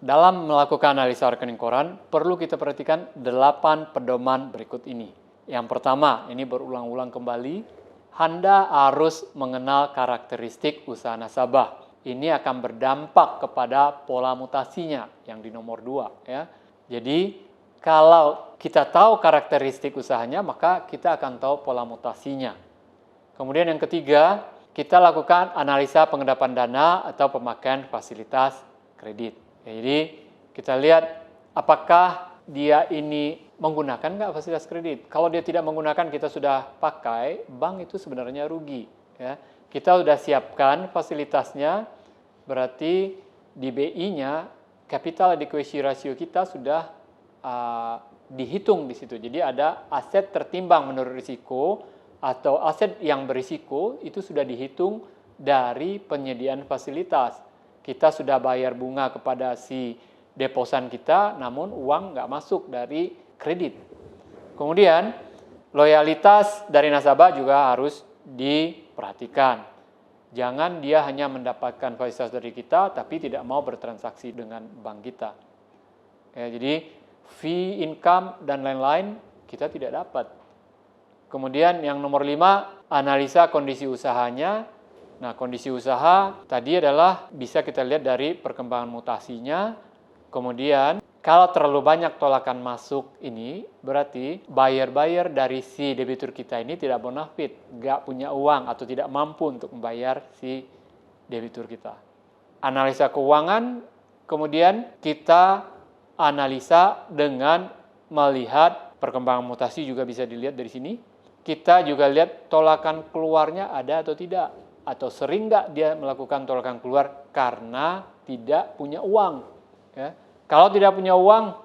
Dalam melakukan analisa rekening koran, perlu kita perhatikan 8 pedoman berikut ini. Yang pertama, ini berulang-ulang kembali, Anda harus mengenal karakteristik usaha nasabah. Ini akan berdampak kepada pola mutasinya yang di nomor 2. Ya. Jadi, kalau kita tahu karakteristik usahanya, maka kita akan tahu pola mutasinya. Kemudian yang ketiga, kita lakukan analisa pengendapan dana atau pemakaian fasilitas kredit. Jadi kita lihat apakah dia ini menggunakan nggak fasilitas kredit. Kalau dia tidak menggunakan, kita sudah pakai, bank itu sebenarnya rugi. Ya. Kita sudah siapkan fasilitasnya, berarti di BI-nya capital adequacy ratio kita sudah dihitung di situ. Jadi ada aset tertimbang menurut risiko atau aset yang berisiko itu sudah dihitung dari penyediaan fasilitas. Kita sudah bayar bunga kepada si deposan kita, namun uang nggak masuk dari kredit. Kemudian, loyalitas dari nasabah juga harus diperhatikan. Jangan dia hanya mendapatkan fasilitas dari kita, tapi tidak mau bertransaksi dengan bank kita. Ya, jadi, fee, income, dan lain-lain kita tidak dapat. Kemudian yang nomor 5, analisa kondisi usahanya. Nah, kondisi usaha tadi adalah bisa kita lihat dari perkembangan mutasinya. Kemudian, kalau terlalu banyak tolakan masuk ini, berarti buyer-buyer dari si debitur kita ini tidak bonafit, nggak punya uang atau tidak mampu untuk membayar si debitur kita. Analisa keuangan, kemudian kita analisa dengan melihat perkembangan mutasi juga bisa dilihat dari sini. Kita juga lihat tolakan keluarnya ada atau tidak. Atau sering nggak dia melakukan tolakan keluar karena tidak punya uang. Ya. Kalau tidak punya uang,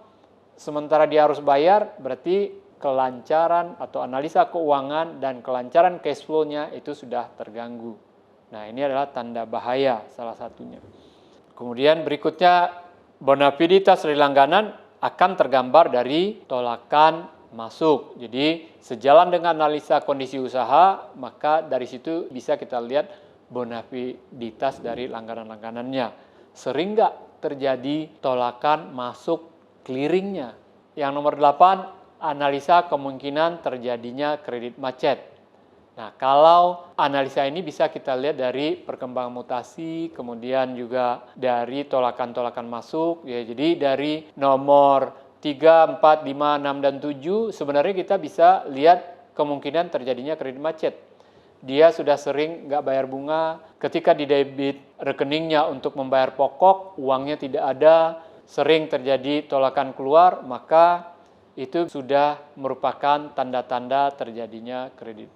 sementara dia harus bayar, berarti kelancaran atau analisa keuangan dan kelancaran cash flow-nya itu sudah terganggu. Nah, ini adalah tanda bahaya salah satunya. Kemudian berikutnya, bonafiditas dari langganan akan tergambar dari tolakan masuk. Jadi sejalan dengan analisa kondisi usaha, maka dari situ bisa kita lihat bonafiditas dari langganan-langganannya. Sering nggak terjadi tolakan masuk clearingnya? Yang nomor 8, analisa kemungkinan terjadinya kredit macet. Nah, kalau analisa ini bisa kita lihat dari perkembangan mutasi, kemudian juga dari tolakan-tolakan masuk. Ya, jadi dari nomor 3, 4, 5, 6, dan 7 sebenarnya kita bisa lihat kemungkinan terjadinya kredit macet. Dia sudah sering nggak bayar bunga, ketika di debit rekeningnya untuk membayar pokok, uangnya tidak ada, sering terjadi tolakan keluar, maka itu sudah merupakan tanda-tanda terjadinya kredit